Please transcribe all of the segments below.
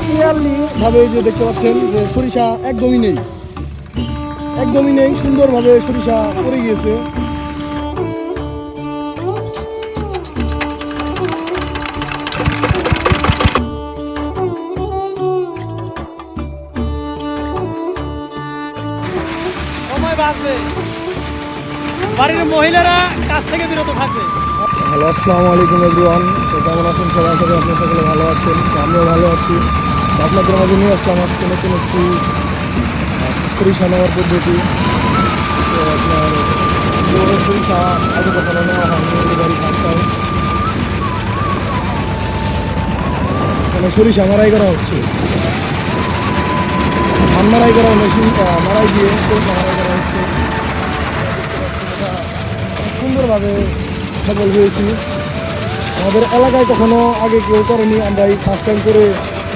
Clearly ভাবে যে দেখতে পাচ্ছেন যে সরিষা একদমই নেই, সুন্দরভাবে সরিষা পড়ে গিয়েছে। সময় বাঁচবে, বাড়ির মহিলারা কাজ থেকে বিরত থাকবে। হ্যালো, আসসালামু আলাইকুম এভরিওয়ান। তো কেমন আছেন সবাই? আশা করি আপনি সকলে ভালো আছেন। তো আমিও ভালো আছি। তো আপনাদের মাঝে নিয়ে আসলাম আজকে নতুন একটি সরিষা নেওয়ার পদ্ধতি। তো আপনার সরিষা আগে কখনো নেওয়া হয়নি, বাড়ি কাজটায় এখানে সরিষা মারাই করা হচ্ছে। ধান মারাই করা মেশিন মারাই দিয়ে সরিষা মারাই করা হচ্ছে। সুন্দরভাবে সফল হয়েছি। আমাদের এলাকায় কখনো আগে কেউ করেনি, আমরা এই ফার্স্ট টাইম করে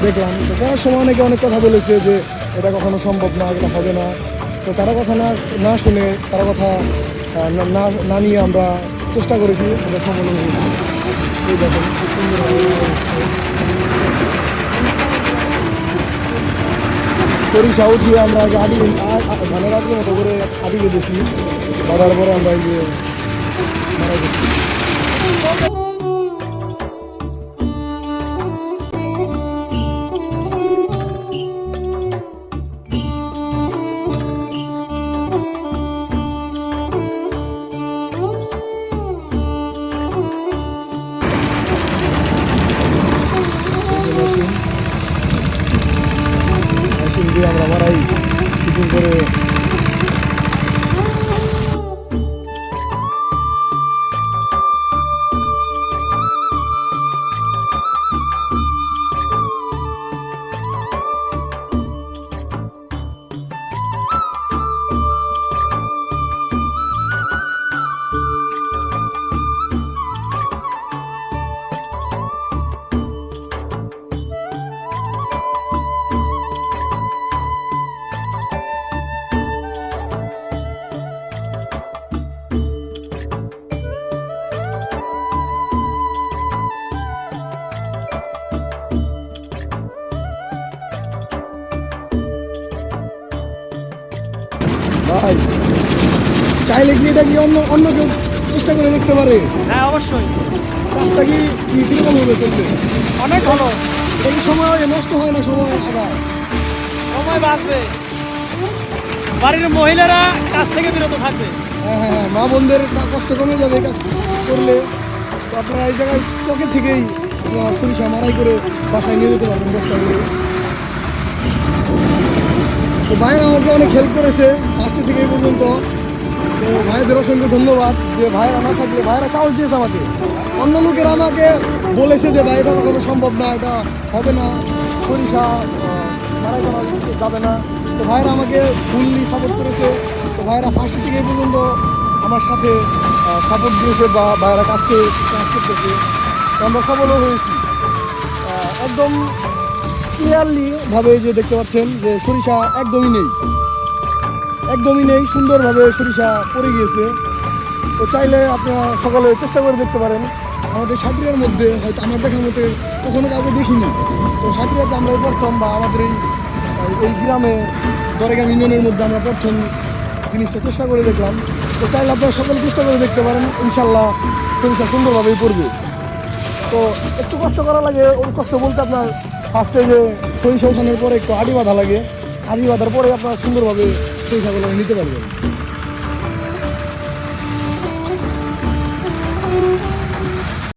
দেখলাম। তো করার সময় অনেকে অনেক কথা বলেছে যে এটা কখনো সম্ভব না, এটা হবে না। তো তারা কথা না শুনে, তারা কথা না নিয়ে আমরা চেষ্টা করেছি, আমরা সফল হয়েছি। এই দেখেন খুব সুন্দরভাবে সরিষা উঠিয়ে আমরা আগে ধানের আগে মতো করে আদি বেঁধেছি, বাঁধার পরে আমরা এই যে মারা গেছি। মেশিন দিয়ে আমরা মারাই ফিটিং করে ভাই চাইলে কি এটা কি অন্য কেউ চেষ্টা করে দেখতে পারে? হ্যাঁ, অবশ্যই। কাজটা কি কিরকম হবে চলবে? অনেক ভালো, এই সময় নষ্ট হয় না, সময় আবার সময় বাঁচবে, বাড়ির মহিলারা কাজ থেকে বিরত থাকবে। হ্যাঁ, মা বোনদের কষ্ট কমে যাবে কাজ করলে। তো আপনারা এই জায়গায় চকের থেকেই আপনারা সরিষা মারাই করে বাসায় নিয়ে যেতে পারবেন বস্তা করে। তো ভাইরা আমাকে অনেক হেল্প করেছে ফার্স্টে থেকে এই পর্যন্ত। তো ভাইদের অসংখ্য ধন্যবাদ যে ভাইরা না থাকলে, ভাইরা সাহস দিয়েছে আমাকে। অন্য লোকেরা আমাকে বলেছে যে ভাই এটা কখনো সম্ভব না, এটা হবে না, সরিষা মারাই করা যাবে না। তো ভাইরা আমাকে ফুললি সাপোর্ট করেছে। তো ভাইরা ফার্স্ট থেকে এই পর্যন্ত আমার সাথে সাপোর্ট দিয়েছে বা ভাইরা কাজ করতেছে। তো আমরা সফলও হয়েছি। একদম ক্লিয়ারলি ভাবে যে দেখতে পাচ্ছেন যে সরিষা একদমই নেই, সুন্দরভাবে সরিষা পড়ে গিয়েছে। তো চাইলে আপনারা সকলে চেষ্টা করে দেখতে পারেন। আমাদের সাতরিয়ার মধ্যে হয়তো আমার দেখার মধ্যে কখনো কাউকে দেখিনি। তো সাতরিয়াতে আমরা প্রথম, বা আমাদের এই গ্রামে দরেগাম ইউনিয়নের মধ্যে আমরা প্রথম জিনিসটা চেষ্টা করে দেখলাম। তো চাইলে আপনারা সকলে চেষ্টা করে দেখতে পারেন, ইনশাল্লাহ সরিষা সুন্দরভাবেই পড়বে। তো একটু কষ্ট করা লাগে। ওই কষ্ট বলতে আপনার ফার্স্টে যে সরিষা উঠানোর পরে একটু আড়ি বাঁধা লাগে, আড়ি বাঁধার পরে আপনারা সুন্দরভাবে সরিষাগুলো নিতে পারবেন।